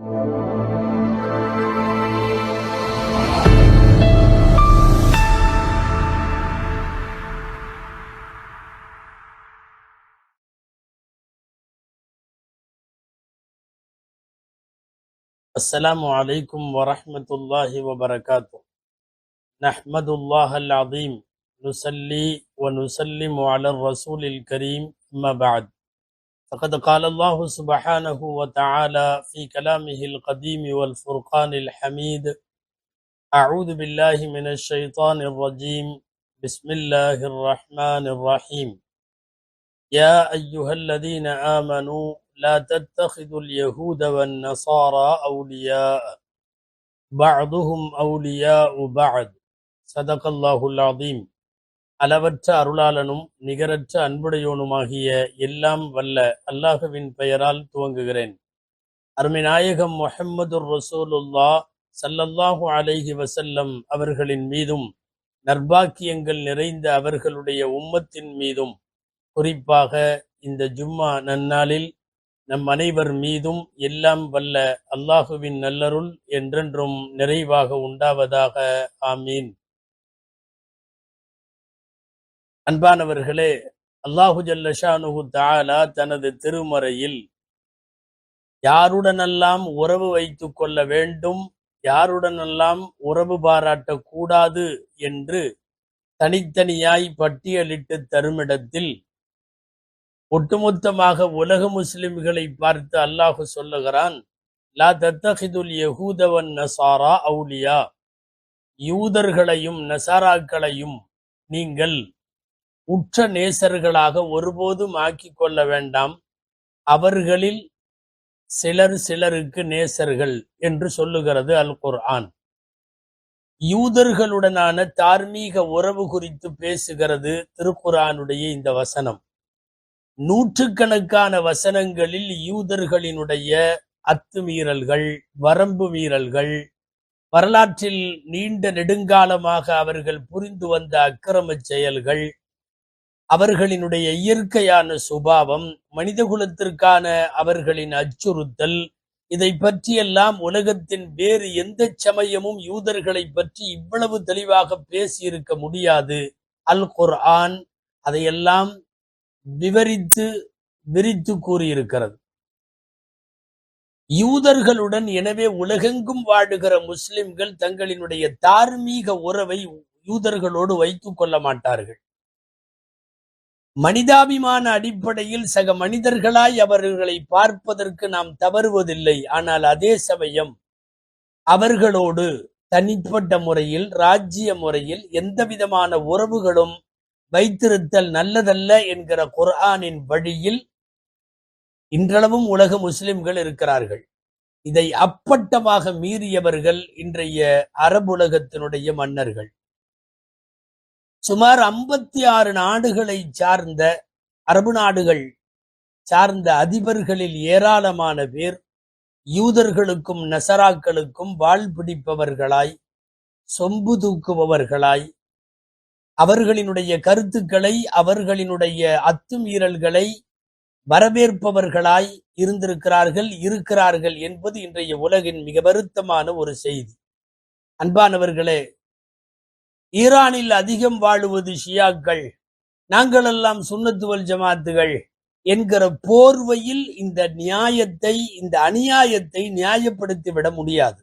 السلام عليكم ورحمة الله وبركاته. نحمد الله العظيم نصلي ونسلم على الرسول الكريم أما بعد. فقد قال الله سبحانه وتعالى في كلامه القديم والفرقان الحميد: أعوذ بالله من الشيطان الرجيم. بسم الله الرحمن الرحيم. يا أيها الذين آمنوا لا تتخذوا اليهود والنصارى أولياء بعضهم أولياء بعض. صدق الله العظيم. அளவற்ற அருளாளனும் நிகரற்ற அன்புடையோனுமாகிய எல்லாம் வல்ல அல்லாஹுவின் பெயரால் துவங்குகிறேன். அருமை நாயகம் முஹம்மதுர் ரசூலுல்லாஹ் ஸல்லல்லாஹு அலைஹி வஸல்லம் அவர்களின் மீதும் நற்பாக்கியங்கள் நிறைந்த அவர்களுடைய உம்மத்தின் மீதும் குறிப்பாக இந்த ஜும்மா நன்னாளில் நம் அனைவர் மீதும் எல்லாம் வல்ல அல்லாஹுவின் நல்லருள் என்றென்றும் நிறைவாக உண்டாவதாக. ஆமீன். அன்பானவர்களே, அல்லாஹு ஜல்ல ஷானுஹு தஆலா தனது திருமறையில் யாருடனெல்லாம் உறவு வைத்துக் கொள்ள வேண்டும், யாருடனெல்லாம் உறவு பாராட்டக்கூடாது என்று தனித்தனியாய் பட்டியலிட்டு தருமிடத்தில் ஒட்டுமொத்தமாக உலக முஸ்லிம்களை பார்த்து அல்லாஹு சொல்லுகிறான்: லா தத்தஹிதுல் யஹூத வன் நஸாரா அவுலியா. யூதர்களையும் நசாராக்களையும் நீங்கள் உற்ற நேசர்களாக ஒருபோதும் ஆக்கிக் கொள்ள வேண்டாம். அவர்களில் சிலர் சிலருக்கு நேசர்கள் என்று சொல்லுகிறது அல் குர்ஆன். யூதர்களுடனான தார்மீக உறவு குறித்து பேசுகிறது திருக்குர்ஆனுடைய இந்த வசனம். நூற்றுக்கணக்கான வசனங்களில் யூதர்களினுடைய அத்துமீறல்கள், வரம்பு மீறல்கள், வரலாற்றில் நீண்ட நெடுங்காலமாக அவர்கள் புரிந்து வந்த அக்கிரம செயல்கள், அவர்களினுடைய இயற்கையான சுபாவம், மனிதகுலத்திற்கான அவர்களின் அச்சுறுத்தல், இதை பற்றியெல்லாம் உலகத்தின் வேறு எந்த சமயமும் யூதர்களை பற்றி இவ்வளவு தெளிவாக பேசியிருக்க முடியாது. அல் குர்ஆன் அதையெல்லாம் விரித்து கூறியிருக்கிறது. யூதர்களுடன் எனவே உலகெங்கும் வாழுகிற முஸ்லிம்கள் தங்களினுடைய தார்மீக உறவை யூதர்களோடு வைத்துக் கொள்ள மாட்டார்கள். மனிதாபிமான அடிப்படையில் சக மனிதர்களாய் அவர்களை பார்ப்பதற்கு நாம் தவறுவதில்லை. ஆனால் அதே சமயம் அவர்களோடு தனிப்பட்ட முறையில், ராஜ்ய முறையில் எந்த விதமான உறவுகளும் வைத்திருத்தல் நல்லதல்ல என்கிற குர்ஆனின் வழியில் இன்றளவும் உலக முஸ்லிம்கள் இருக்கிறார்கள். இதை அப்பட்டமாக மீறியவர்கள் இன்றைய அரபுலகத்தினுடைய மன்னர்கள். சுமார் 56 நாடுகளை சார்ந்த அரபு நாடுகள் சார்ந்த அதிபர்களில் ஏராளமான பேர் யூதர்களுக்கும் நசராக்களுக்கும் வாள் பிடிப்பவர்களாய், சொம்பு தூக்குபவர்களாய், அவர்களினுடைய கருத்துக்களை, அவர்களினுடைய அத்துமீறல்களை வரவேற்பவர்களாய் இருக்கிறார்கள் என்பது இன்றைய உலகின் மிக வருத்தமான ஒரு செய்தி. அன்பானவர்களே, ஈரானில் அதிகம் வாழுவது ஷியாக்கள், நாங்களெல்லாம் சுன்னத்து வல் ஜமாத்துகள் என்கிற போர்வையில் இந்த அநியாயத்தை நியாயப்படுத்திவிட முடியாது.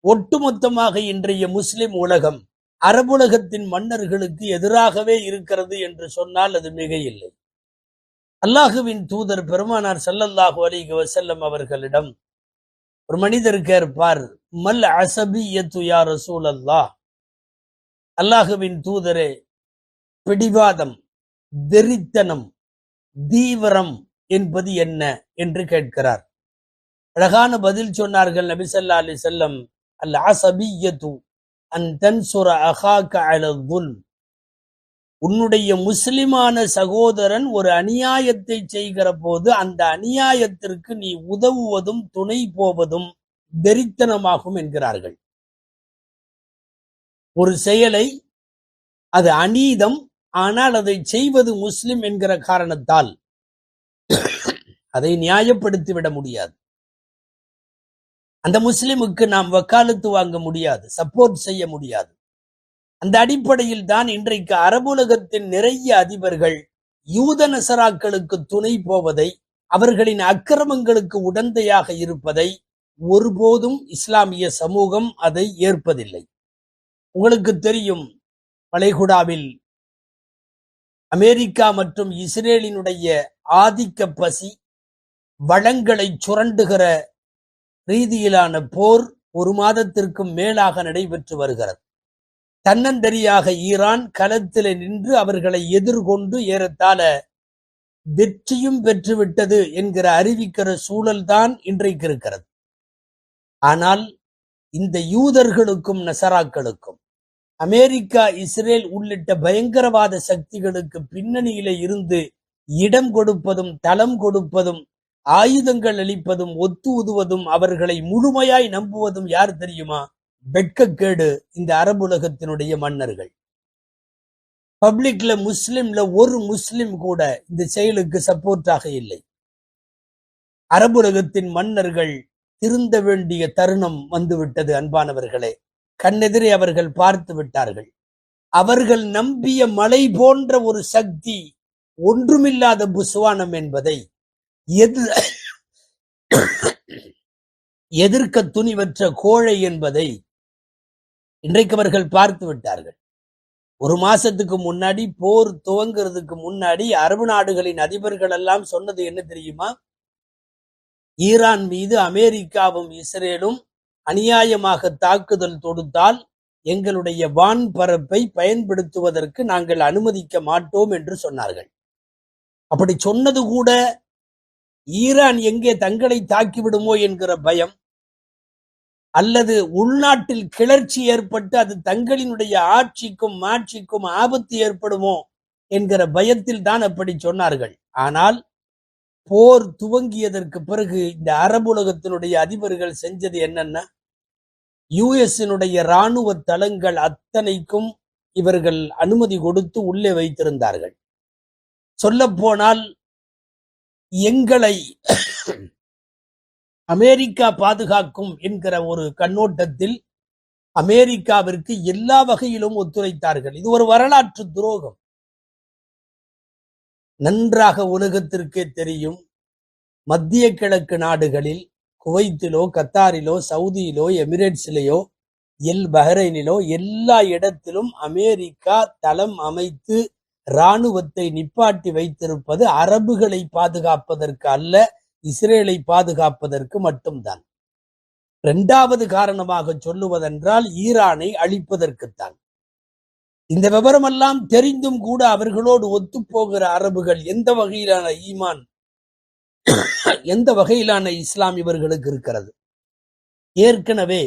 ஒட்டுமொத்தமாக இன்றைய முஸ்லிம் உலகம் அரபுலகத்தின் மன்னர்களுக்கு எதிராகவே இருக்கிறது என்று சொன்னால் அது மிகையில்லை. அல்லாஹுவின் தூதர் பெருமானார் ஸல்லல்லாஹு அலைஹி வஸல்லம் அவர்களிடம் ஒரு மனிதர் கேட்பார், மல் அஸபிய்யத்து யா ரசூலல்லாஹ், அல்லாஹுவின் தூதரே, பிடிவாதம், வெறித்தனம், தீவிரம் என்பது என்ன என்று கேட்கிறார். அழகான பதில் சொன்னார்கள் நபி ஸல்லல்லாஹு அலைஹி வஸல்லம், அல் அஸபிய்யத்து அன் தன்சுர அகாக அலா ظுல்ம். உன்னுடைய முஸ்லிமான சகோதரன் ஒரு அநியாயத்தை செய்கிற போது அந்த அநியாயத்திற்கு நீ உதவுவதும் துணை போவதும் வெறித்தனமாகும் என்கிறார்கள். ஒரு செயலை, அது அநீதம், ஆனால் அதை செய்வது முஸ்லிம் என்கிற காரணத்தால் அதை நியாயப்படுத்திவிட முடியாது. அந்த முஸ்லிமுக்கு நாம் வக்காலத்து வாங்க முடியாது, சப்போர்ட் செய்ய முடியாது. அந்த அடிப்படையில் தான் இன்றைக்கு அரபுலகத்தின் நிறைய அதிபர்கள் யூத நசராக்களுக்கு துணை போவதை, அவர்களின் அக்கிரமங்களுக்கு உடந்தையாக இருப்பதை ஒருபோதும் இஸ்லாமிய சமூகம் அதை ஏற்பதில்லை. உங்களுக்கு தெரியும், வளைகுடாவில் அமெரிக்கா மற்றும் இஸ்ரேலினுடைய ஆதிக்க பசி, வளங்களை சுரண்டுகிற ரீதியிலான போர் ஒரு மாதத்திற்கும் மேலாக நடைபெற்று வருகிறது. தன்னந்தனியாக ஈரான் களத்தில் நின்று அவர்களை எதிர்கொண்டு ஏறத்தாழ வெற்றியும் பெற்றுவிட்டது என்கிற அறிவிக்கிற சூழல்தான் இன்றைக்கு இருக்கிறது. ஆனால் இந்த யூதர்களுக்கும் நசராக்களுக்கும் அமெரிக்கா, இஸ்ரேல் உள்ளிட்ட பயங்கரவாத சக்திகளுக்கு பின்னணியிலே இருந்து இடம் கொடுப்பதும், தளம் கொடுப்பதும், ஆயுதங்கள் அளிப்பதும், ஒத்து உதுவதும், அவர்களை முழுமையாய் நம்புவதும் யார் தெரியுமா? வெட்கக்கேடு இந்த அரபுலகத்தினுடைய மன்னர்கள். பப்ளிக்ல முஸ்லிம்ல ஒரு முஸ்லிம் கூட இந்த செயலுக்கு சப்போர்ட்டாக இல்லை. அரபுலகத்தின் மன்னர்கள் திருந்த வேண்டிய தருணம் வந்துவிட்டது. அன்பானவர்களே, கண்ணெதிரே அவர்கள் பார்த்து விட்டார்கள். அவர்கள் நம்பிய மலை போன்ற ஒரு சக்தி ஒன்றுமில்லாத புஸ்வானம் என்பதை எதிர்க்க துணிவற்ற கோழை என்பதை இன்றைக்கு அவர்கள் பார்த்து விட்டார்கள். ஒரு மாசத்துக்கு முன்னாடி, போர் துவங்கிறதுக்கு முன்னாடி, அரபு நாடுகளின் அதிபர்கள் எல்லாம் சொன்னது என்ன தெரியுமா? ஈரான் மீது அமெரிக்காவும் இஸ்ரேலும் அநியாயமாக தாக்குதல் தொடுத்தால் எங்களுடைய வான்பரப்பை பயன்படுத்துவதற்கு நாங்கள் அனுமதிக்க மாட்டோம் என்று சொன்னார்கள். அப்படி சொன்னது கூட ஈரான் எங்கே தங்களை தாக்கிவிடுமோ என்கிற பயம், அல்லது உள்நாட்டில் கிளர்ச்சி ஏற்பட்டு அது தங்களினுடைய ஆட்சிக்கும் மாட்சிக்கும் ஆபத்து ஏற்படுமோ என்கிற பயத்தில் தான் அப்படி சொன்னார்கள். ஆனால் போர் துவங்கியதற்கு பிறகு இந்த அரபுலகத்தினுடைய அதிபர்கள் செஞ்சது என்னன்னா, யுஎஸ்னுடைய இராணுவ தளங்கள் அத்தனைக்கும் இவர்கள் அனுமதி கொடுத்து உள்ளே வைத்திருந்தார்கள். சொல்ல போனால் எங்களை அமெரிக்கா பாதுகாக்கும் என்கிற ஒரு கண்ணோட்டத்தில் அமெரிக்காவிற்கு எல்லா வகையிலும் ஒத்துழைத்தார்கள். இது ஒரு வரலாற்று துரோகம். நன்றாக உலகத்திற்கே தெரியும், மத்திய கிழக்கு நாடுகளில் குவைத்திலோ, கத்தாரிலோ, சவுதியிலோ, எமிரேட்ஸிலேயோ, பஹ்ரைனிலோ எல்லா இடத்திலும் அமெரிக்கா தளம் அமைத்து இராணுவத்தை நிப்பாட்டி வைத்திருப்பது அரபுகளை பாதுகாப்பதற்கு அல்ல, இஸ்ரேலை பாதுகாப்பதற்கு மட்டும்தான். இரண்டாவது காரணமாக சொல்லுவதென்றால் ஈரானை அழிப்பதற்குத்தான். இந்த விவரமெல்லாம் தெரிந்தும் கூட அவர்களோடு ஒத்துப்போகிற அரபுகள் எந்த வகையிலான ஈமான், எந்த வகையிலான இஸ்லாம் இவர்களுக்கு இருக்கிறது? ஏற்கனவே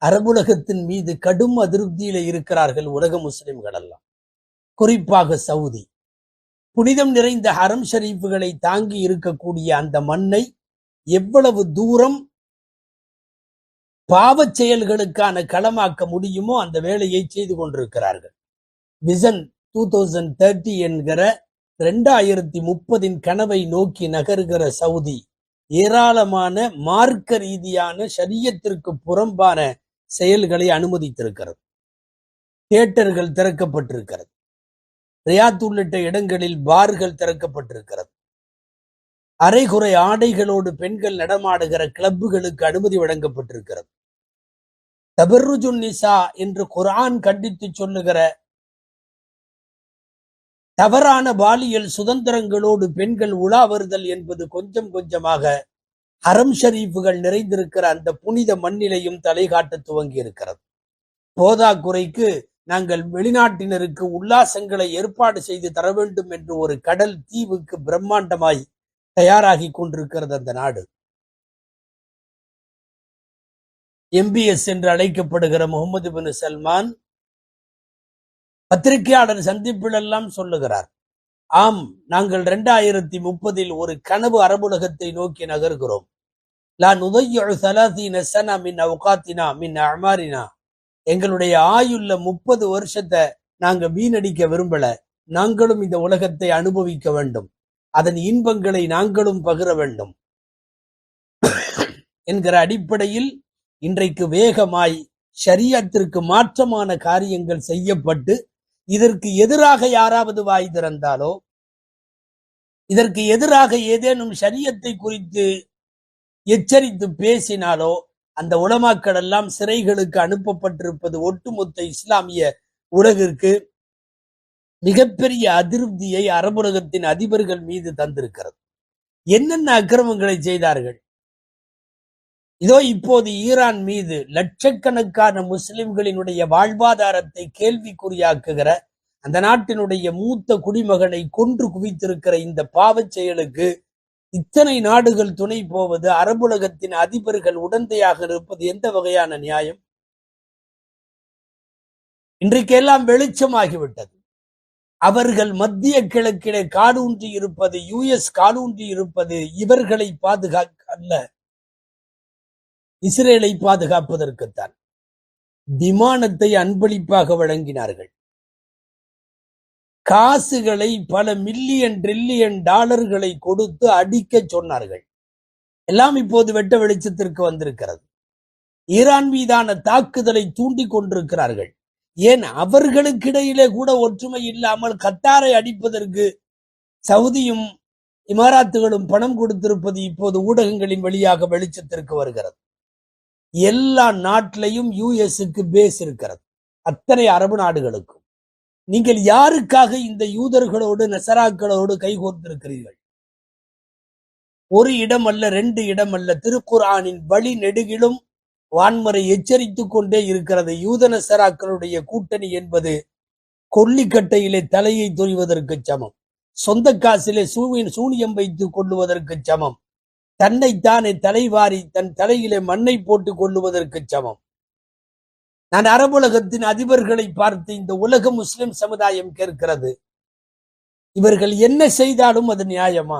அரபுலகத்தின் மீது கடும் அதிருப்தியில இருக்கிறார்கள் உலக முஸ்லிம்கள் எல்லாம், குறிப்பாக சவுதி. புனிதம் நிறைந்த ஹரம் ஷரீஃபுகளை தாங்கி இருக்கக்கூடிய அந்த மண்ணை எவ்வளவு தூரம் பாவச் செயல்களுக்கான களமாக்க முடியுமோ அந்த வேலையை செய்து கொண்டிருக்கிறார்கள். விசன் 2030 என்கிற 2030 கனவை நோக்கி நகர்கிற சவுதி ஏராளமான மார்க்க ரீதியான ஷரியத்திற்கு புறம்பான செயல்களை அனுமதித்திருக்கிறது. தியேட்டர்கள் திறக்கப்பட்டிருக்கிறது. ரியாத் உள்ளிட்ட இடங்களில் பார்கள் திறக்கப்பட்டிருக்கிறது. அரைகுறை ஆடைகளோடு பெண்கள் நடமாடுகிற கிளப்புகளுக்கு அனுமதி வழங்கப்பட்டிருக்கிறது. தபர்ருஜுன் நிசா என்று குர்ஆன் கண்டித்து சொல்லுகிற தவறான பாலியல் சுதந்திரங்களோடு பெண்கள் உலா வருதல் என்பது கொஞ்சம் கொஞ்சமாக ஹரம் ஷரீஃபுகள் நிறைந்திருக்கிற அந்த புனித மண்ணிலையும் தலை காட்ட துவங்கி இருக்கிறது. போதாக்குறைக்கு நாங்கள் வெளிநாட்டினருக்கு உல்லாசங்களை ஏற்பாடு செய்து தர வேண்டும் என்று ஒரு கடல் தீவுக்கு பிரம்மாண்டமாய் தயாராகி கொண்டிருக்கிறது அந்த நாடு. MBS என்று அழைக்கப்படுகிற முகமது பின் சல்மான் பத்திரிகையாளர் சந்திப்பில் எல்லாம் சொல்லுகிறார், ஆம், நாங்கள் 2030 ஒரு கனவு அரபுலகத்தை நோக்கி நகர்கிறோம். லா நுதையு 30 சனா மின் அவுகாத்தினா மின் அமாரினா, எங்களுடைய ஆயுள்ள 30 வருஷத்தை நாங்க வீணடிக்க விரும்பல. நாங்களும் இந்த உலகத்தை அனுபவிக்க வேண்டும், அதன் இன்பங்களை நாங்களும் பகிர வேண்டும். என்கிற அடிப்படையில் இன்றைக்கு வேகமாய் ஷரியத்திற்கு மாற்றமான காரியங்கள் செய்யப்பட்டு இதற்கு எதிராக யாராவது வாய் திறந்தாலோ, இதற்கு எதிராக ஏதேனும் ஷரியத்தை குறித்து எச்சரித்து பேசினாலோ அந்த உலமாக்கள் எல்லாம் சிறைகளுக்கு அனுப்பப்பட்டிருப்பது ஒட்டுமொத்த இஸ்லாமிய உலகிற்கு மிகப்பெரிய அதிருப்தியை அரபுலகத்தின் அதிபர்கள் மீது தந்திருக்கிறது. என்னென்ன அக்கிரமங்களை செய்தார்கள்? இதோ இப்போது ஈரான் மீது லட்சக்கணக்கான முஸ்லிம்களினுடைய வாழ்வாதாரத்தை கேள்விக்குறியாக்குகிற அந்த நாட்டினுடைய மூத்த குடிமகனை கொன்று குவித்திருக்கிற இந்த பாவச் செயலுக்கு இத்தனை நாடுகள் துணை போவது, அரபுலகத்தின் அதிபர்கள் உடந்தையாக இருப்பது எந்த வகையான நியாயம்? இன்றைக்கெல்லாம் வெளிச்சமாகிவிட்டது. அவர்கள் மத்திய கிழக்கிலே காலூன்றி இருப்பது, யுஎஸ் காலூன்றி இருப்பது இவர்களை பாதுகாக்க அல்ல, இஸ்ரேலை பாதுகாப்பதற்குத்தான். விமானத்தை அன்பளிப்பாக வழங்கினார்கள். காசுகளை பல மில்லியன் ட்ரில்லியன் டாலர்களை கொடுத்து அடிக்க சொன்னார்கள். எல்லாம் இப்போது வெட்ட வெளிச்சத்திற்கு வந்திருக்கிறது. ஈரான் மீதான தாக்குதலை தூண்டி கொண்டிருக்கிறார்கள். ஏன் அவர்களுக்கிடையிலே கூட ஒற்றுமை இல்லாமல் கத்தாரை அடிப்பதற்கு சவுதியும் இமாராத்துகளும் பணம் கொடுத்திருப்பது இப்போது ஊடகங்களின் வழியாக வெளிச்சத்திற்கு வருகிறது. எல்லா நாட்டிலையும் யுஎஸ்க்கு பேஸ் இருக்கிறது, அத்தனை அரபு நாடுகளுக்கும். நீங்கள் யாருக்காக இந்த யூதர்களோடு நசராக்களோடு கைகோர்த்திருக்கிறீர்கள்? ஒரு இடம் அல்ல, 2 இடம் அல்ல, திருக்குர்ஆனின் வழி நெடுகிலும் வான்மறை எச்சரித்துக் கொண்டே இருக்கிறது. யூத நசராக்களுடைய கூட்டணி என்பது கொல்லிக்கட்டையிலே தலையை தொய்வதற்கு சமம், சொந்த காசிலே சூனியம் வைத்துக் கொள்ளுவதற்கு சமம், தன்னைத்தானே தலைவாரி தன் தலையிலே மண்ணை போட்டுக் கொள்ளுவதற்கு சமம். நான் அரபுலகத்தின் அதிபர்களை பார்த்து இந்த உலக முஸ்லிம் சமுதாயம் கேட்கிறது, இவர்கள் என்ன செய்தாலும் அது நியாயமா?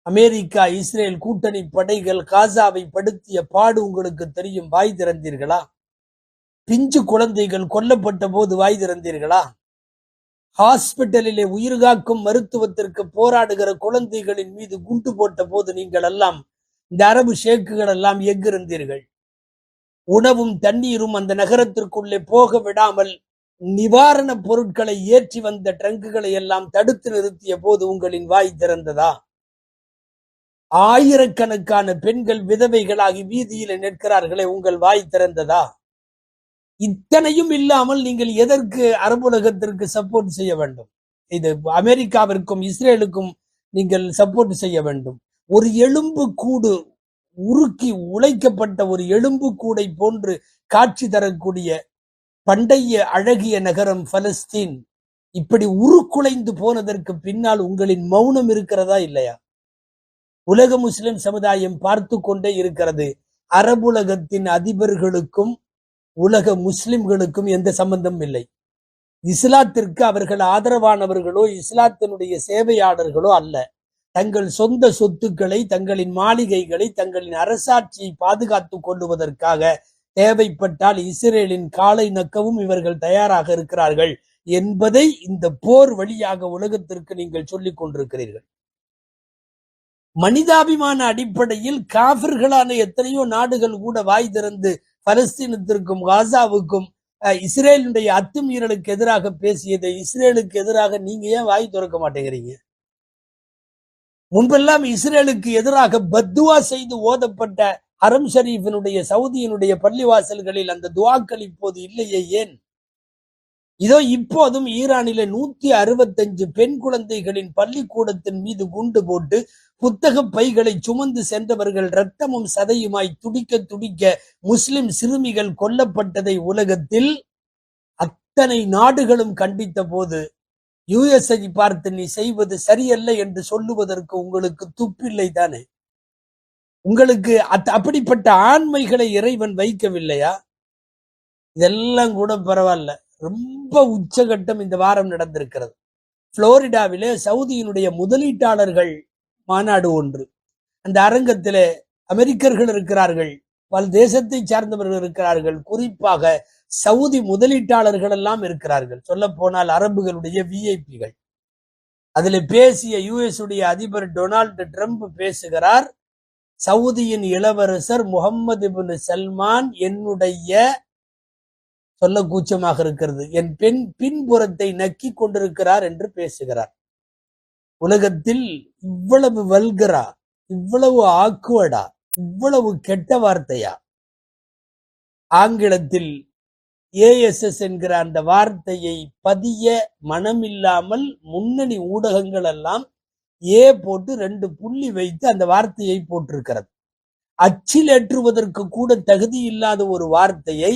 அமெரிக்கா இஸ்ரேல் கூட்டணி படைகள் காசாவை படுத்திய பாடு உங்களுக்கு தெரியும். வாய் திறந்தீர்களா? பிஞ்சு குழந்தைகள் கொல்லப்பட்ட போது வாய் திறந்தீர்களா? ஹாஸ்பிட்டலிலே உயிர்காக்கும் மருத்துவத்திற்கு போராடுகிற குழந்தைகளின் மீது குண்டு போட்ட போது நீங்கள் எல்லாம், இந்த அரபு ஷேக்குகள் எல்லாம் எங்கிருந்தீர்கள்? உணவும் தண்ணீரும் அந்த நகரத்திற்குள்ளே போக விடாமல் நிவாரண பொருட்களை ஏற்றி வந்த ட்ரங்குகளை எல்லாம் தடுத்து நிறுத்திய போது உங்களின் வாய் திறந்ததா? ஆயிரக்கணக்கான பெண்கள் விதவைகளாகி வீதியில நிற்கிறார்களே, உங்கள் வாய் திறந்ததா? இத்தனையும் இல்லாமல் நீங்கள் எதற்கு அரபுலகத்திற்கு சப்போர்ட் செய்ய வேண்டும்? இது அமெரிக்காவிற்கும் இஸ்ரேலுக்கும் நீங்கள் சப்போர்ட் செய்ய வேண்டும். ஒரு எலும்பு கூடு, உருக்கி உழைக்கப்பட்ட ஒரு எலும்பு கூடை போன்று காட்சி தரக்கூடிய பண்டைய அழகிய நகரம் பலஸ்தீன் இப்படி உருக்குலைந்து போனதற்கு பின்னால் உங்களின் மௌனம் இருக்கிறதா இல்லையா? உலக முஸ்லிம் சமுதாயம் பார்த்து கொண்டே இருக்கிறது. அரபுலகத்தின் அதிபர்களுக்கும் உலக முஸ்லிம்களுக்கும் எந்த சம்பந்தம் இல்லை. இஸ்லாத்திற்கு அவர்கள் ஆதரவானவர்களோ இஸ்லாத்தினுடைய சேவையாளர்களோ அல்ல. தங்கள் சொந்த சொத்துக்களை, தங்களின் மாளிகைகளை, தங்களின் அரசாட்சியை பாதுகாத்துக் கொள்ளுவதற்காக தேவைப்பட்டால் இஸ்ரேலின் காலை நக்கவும் இவர்கள் தயாராக இருக்கிறார்கள் என்பதை இந்த போர் வழியாக உலகத்திற்கு நீங்கள் சொல்லிக் கொண்டிருக்கிறீர்கள். மனிதாபிமான அடிப்படையில் காஃபிர்களான எத்தனையோ நாடுகள் கூட வாய் திறந்து பலஸ்தீனத்திற்கும் காசாவுக்கும் இஸ்ரேலுடைய அத்துமீறலுக்கு எதிராக பேசியதை, இஸ்ரேலுக்கு எதிராக நீங்க ஏன் வாய் திறக்க மாட்டேங்கிறீங்க? முன்பெல்லாம் இஸ்ரேலுக்கு எதிராக பத்துவா செய்து ஓதப்பட்ட ஹரம் ஷரீஃபினுடைய சவுதியினுடைய பள்ளிவாசல்களில் அந்த துவாக்கள் இப்போது இல்லையே, ஏன்? இதோ இப்போதும் ஈரானில 165 பெண் குழந்தைகளின் பள்ளிக்கூடத்தின் மீது குண்டு போட்டு புத்தக பைகளை சுமந்து சென்றவர்கள் இரத்தமும் சதையுமாய் துடிக்க துடிக்க முஸ்லிம் சிறுமிகள் கொல்லப்பட்டதை உலகத்தில் அத்தனை நாடுகளும் கண்டித்த போது யுஎஸ்ஐ பார்த்து நீ செய்வது சரியல்ல என்று சொல்லுவதற்கு உங்களுக்கு துப்பில்லை தானே? உங்களுக்கு அப்படிப்பட்ட ஆண்மைகளை இறைவன் வைக்கவில்லையா? இதெல்லாம் கூட பரவாயில்ல. ரொம்ப உச்சகட்டம் இந்த வாரம் நடந்திருக்கிறது. புளோரிடாவிலே சவுதியினுடைய முதலீட்டாளர்கள் மாநாடு ஒன்று. அந்த அரங்கத்திலே அமெரிக்கர்கள் இருக்கிறார்கள், பல தேசத்தை சார்ந்தவர்கள் இருக்கிறார்கள், குறிப்பாக சவுதி முதலீட்டாளர்கள் எல்லாம் இருக்கிறார்கள். சொல்ல போனால் அரபுகளுடைய விஐபிகள். அதில் பேசிய யுஎஸ் உடைய அதிபர் டொனால்டு ட்ரம்ப் பேசுகிறார், சவுதியின் இளவரசர் முகம்மது இப்னு சல்மான் என்னுடைய, சொல்ல கூச்சமாக இருக்கிறது, என் பின்புறத்தை நக்கி கொண்டிருக்கிறார் என்று பேசுகிறார். உலகத்தில் இவ்வளவு வல்கரா, இவ்வளவு ஆக்குவடா, இவ்வளவு கெட்ட வார்த்தையா? ஆங்கிலத்தில் ASS என்கிற அந்த வார்த்தையை பதிய மனமில்லாமல் முன்னணி ஊடகங்கள் எல்லாம் போட்டு 2 புள்ளி வைத்து அந்த வார்த்தையை போட்டிருக்கிறது. அச்சில் ஏற்றுவதற்கு கூட தகுதி இல்லாத ஒரு வார்த்தையை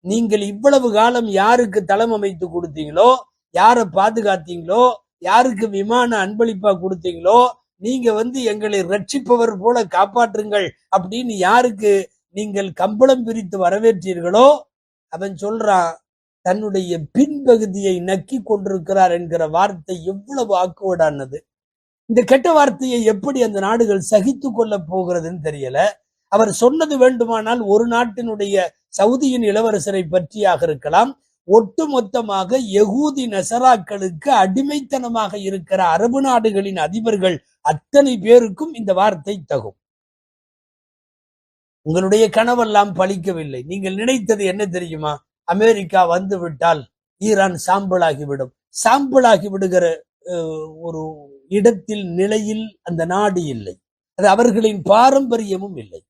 நீங்கள் இவ்வளவு காலம் யாருக்கு தளம் அமைத்து கொடுத்தீங்களோ, யாரை பாதுகாத்தீங்களோ, யாருக்கு விமான அன்பளிப்பா கொடுத்தீங்களோ, நீங்க எங்களை ரட்சிப்பவர் போல காப்பாற்றுங்கள் அப்படின்னு யாருக்கு நீங்கள் கம்பளம் பிரித்து வரவேற்றீர்களோ, அவன் சொல்றான் தன்னுடைய பின்பகுதியை நக்கி கொண்டிருக்கிறார் என்கிற வார்த்தை எவ்வளவு ஆக்குவடானது. இந்த கெட்ட வார்த்தையை எப்படி அந்த நாடுகள் சகித்து கொள்ள போகிறதுன்னு தெரியல. அவர் சொன்னது வேண்டுமானால் ஒரு நாட்டினுடைய சவுதியின் இளவரசரை பற்றியாக இருக்கலாம். ஒட்டுமொத்தமாக யகூதி நசராக்களுக்கு அடிமைத்தனமாக இருக்கிற அரபு நாடுகளின் அதிபர்கள் அத்தனை பேருக்கும் இந்த வார்த்தை தகும். உங்களுடைய கனவெல்லாம் பலிக்கவில்லை. நீங்கள் நினைத்தது என்ன தெரியுமா? அமெரிக்கா வந்து விட்டால் ஈரான் சாம்பலாகிவிடும். சாம்பலாகி விடுகிற ஒரு இடத்தில் நிலையில் அந்த நாடு இல்லை. அது அவர்களின் பாரம்பரியமும் இல்லை.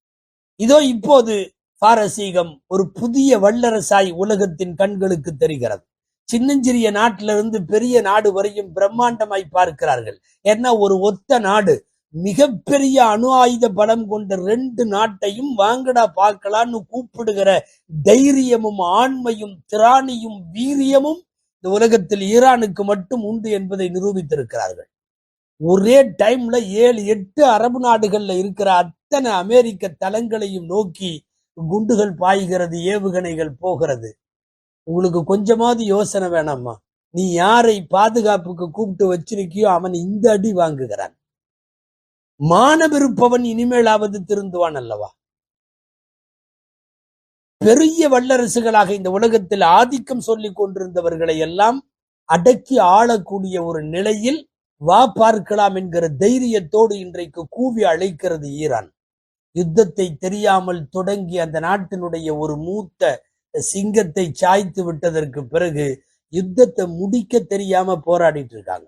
இதோ இப்போது பாரசீகம் ஒரு புதிய வல்லரசாய் உலகத்தின் கண்களுக்கு தெரிகிறது. சின்னஞ்சிறிய நாட்டிலிருந்து பெரிய நாடு வரையும் பிரம்மாண்டமாய் பார்க்கிறார்கள். ஏன்னா ஒரு ஒத்த நாடு மிகப்பெரிய அணு ஆயுத பலம் கொண்ட 2 நாட்டையும் வாங்கடா பார்க்கலான்னு கூப்பிடுகிற தைரியமும் ஆண்மையும் திராணியும் வீரியமும் இந்த உலகத்தில் ஈரானுக்கு மட்டும் உண்டு என்பதை நிரூபித்திருக்கிறார்கள். ஒரே டைம்ல 7-8 அரபு நாடுகள்ல இருக்கிற அத்தனை அமெரிக்க தளங்களையும் நோக்கி குண்டுகள் பாய்கிறது, ஏவுகணைகள் போகிறது. உங்களுக்கு கொஞ்சமாவது யோசனை வேணாமா? நீ யாரை பாதுகாப்புக்கு கூப்பிட்டு வச்சிருக்கியோ அவன் இந்த அடி வாங்குகிறான். மானவிருப்பவன் இனிமேலாவது திருந்துவான் அல்லவா? பெரிய வல்லரசுகளாக இந்த உலகத்தில் ஆதிக்கம் சொல்லிக் கொண்டிருந்தவர்களை எல்லாம் அடக்கி ஆளக்கூடிய ஒரு நிலையில் வா பார்க்கலாம் என்கிற தைரியத்தோடு இன்றைக்கு கூவி அழைக்கிறது ஈரான். யுத்தத்தை தெரியாமல் தொடங்கி அந்த நாட்டினுடைய ஒரு மூத்த சிங்கத்தை சாய்த்து விட்டதற்கு பிறகு யுத்தத்தை முடிக்க தெரியாம போராடிட்டு இருக்காங்க.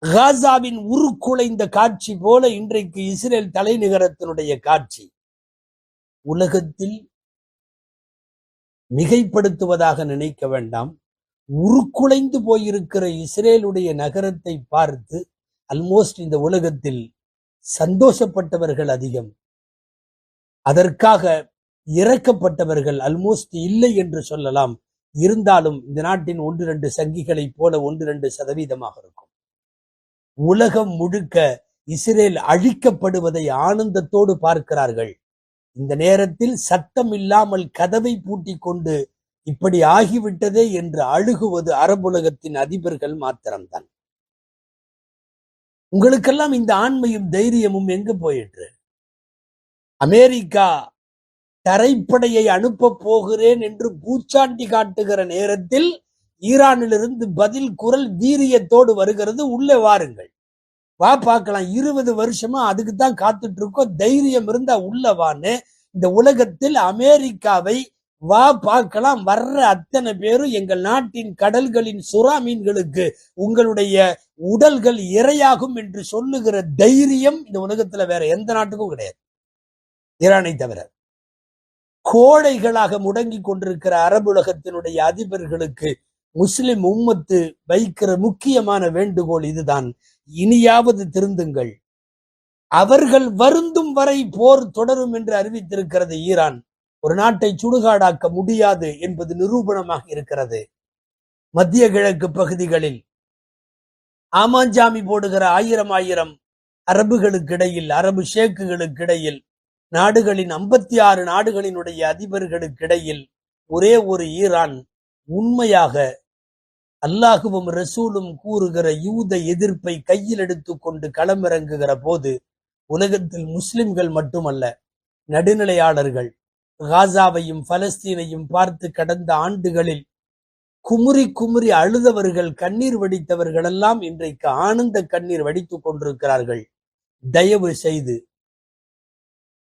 காசாவின் உருக்குலைந்த காட்சி போல இன்றைக்கு இஸ்ரேல் தலைநகரத்தினுடைய காட்சி. உலகத்தில் மிகைப்படுத்துவதாக நினைக்க வேண்டாம். உருக்குலைந்து போயிருக்கிற இஸ்ரேலுடைய நகரத்தை பார்த்து ஆல்மோஸ்ட் இந்த உலகத்தில் சந்தோஷப்பட்டவர்கள் அதிகம். அதற்காக இறக்கப்பட்டவர்கள் ஆல்மோஸ்ட் இல்லை என்று சொல்லலாம். இருந்தாலும் இந்த நாட்டின் 1-2 சங்கிகளை போல 1-2% இருக்கும். உலகம் முழுக்க இஸ்ரேல் அழிக்கப்படுவதை ஆனந்தத்தோடு பார்க்கிறார்கள். இந்த நேரத்தில் சத்தம் இல்லாமல் கதவை பூட்டி கொண்டு இப்படி ஆகிவிட்டதே என்று அழுகுவது அரபுலகத்தின் அதிபர்கள் மாத்திரம்தான். உங்களுக்கெல்லாம் இந்த ஆண்மையும் தைரியமும் எங்கு போயிற்று? அமெரிக்கா தரைப்படையை அனுப்ப போகிறேன் என்று பூச்சாண்டி காட்டுகிற நேரத்தில் ஈரானிலிருந்து பதில் குரல் வீரியத்தோடு வருகிறது. உள்ளே வாருங்கள், வா பார்க்கலாம். 20 வருஷமா அதுக்கு தான் காத்துட்டு இருக்கோம். தைரியம் இருந்தா உள்ள வான்னு இந்த உலகத்தில் அமெரிக்காவை வா பார்க்கலாம். வர்ற அத்தனை பேரும் எங்கள் நாட்டின் கடல்களின் சுறா மீன்களுக்கு உங்களுடைய உடல்கள் இரையாகும் என்று சொல்லுகிற தைரியம் இந்த உலகத்துல வேற எந்த நாட்டுக்கும் கிடையாது, ஈரானை தவிர. கோழைகளாக முடங்கி கொண்டிருக்கிற அரபுலகத்தினுடைய அதிபர்களுக்கு முஸ்லிம் உம்மத்து வைக்கிற முக்கியமான வேண்டுகோள் இதுதான். இனியாவது திருந்துங்கள். அவர்கள் வருந்தும் வரை போர் தொடரும் என்று அறிவித்திருக்கிறது ஈரான். ஒரு நாட்டை சுடுகாடாக்க முடியாது என்பது நிரூபணமாக இருக்கிறது. மத்திய கிழக்கு பகுதிகளில் ஆமாஞ்சாமி போடுகிற 1000 அரபுகளுக்கு இடையில், அரபு ஷேக்குகளுக்கு இடையில், நாடுகளின் 56 நாடுகளினுடைய அதிபர்களுக்கு இடையில் ஒரே ஒரு ஈரான் உண்மையாக அல்லாஹுவும் ரசூலும் கூறுகிற யூத எதிர்ப்பை கையில் எடுத்துக்கொண்டு களமிறங்குகிற போது உலகத்தில் முஸ்லிம்கள் மட்டுமல்ல, நடுநிலையாளர்கள் காசாவையும் பலஸ்தீனையும் பார்த்து கடந்த ஆண்டுகளில் குமுறி குமுறி அழுதவர்கள், கண்ணீர் வடித்தவர்கள் எல்லாம் இன்றைக்கு ஆனந்த கண்ணீர் வடித்துக் கொண்டிருக்கிறார்கள். தயவு செய்து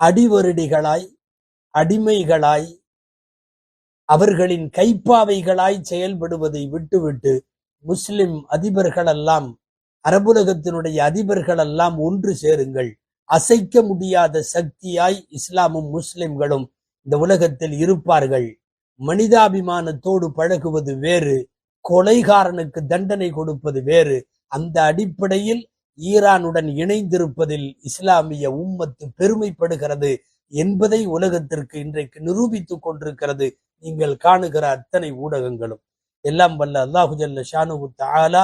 அடிவருடிகளாய், அடிமைகளாய், அவர்களின் கைப்பாவைகளாய் செயல்படுவதை விட்டுவிட்டு முஸ்லிம் அதிபர்களெல்லாம், அரபுலகத்தினுடைய அதிபர்களெல்லாம் ஒன்று சேருங்கள். அசைக்க முடியாத சக்தியாய் இஸ்லாமும் முஸ்லிம்களும் இந்த உலகத்தில் இருப்பார்கள். மனிதாபிமானத்தோடு பழகுவது வேறு, கொலைகாரனுக்கு தண்டனை கொடுப்பது வேறு. அந்த அடிப்படையில் ஈரானுடன் இணைந்திருப்பதில் இஸ்லாமிய உம்மத்து பெருமைப்படுகிறது என்பதை உலகத்திற்கு இன்றைக்கு நிரூபித்துக் கொண்டிருக்கிறது நீங்கள் காணுகிற அத்தனை ஊடகங்களும். எல்லாம் வல்ல அல்லாஹு ஜல்ல ஷானுஹு தஆலா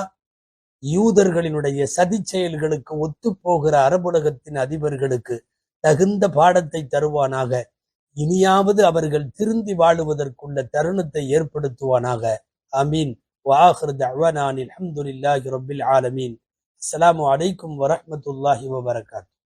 யூதர்களினுடைய சதி செயல்களுக்கு ஒத்து போகிற அரபுலகத்தின் அதிபர்களுக்கு தகுந்த பாடத்தை தருவானாக. இனியாவது அவர்கள் திருந்தி வாழுவதற்குள்ள தருணத்தை ஏற்படுத்துவானாக. ஆமீன். வஆகிரு தஅவானா அல்ஹம்துலில்லாஹி ரப்பில் ஆலமீன். அஸ்ஸலாமு அலைக்கும் வரஹ்மத்துல்லாஹி வபரகாத்துஹு.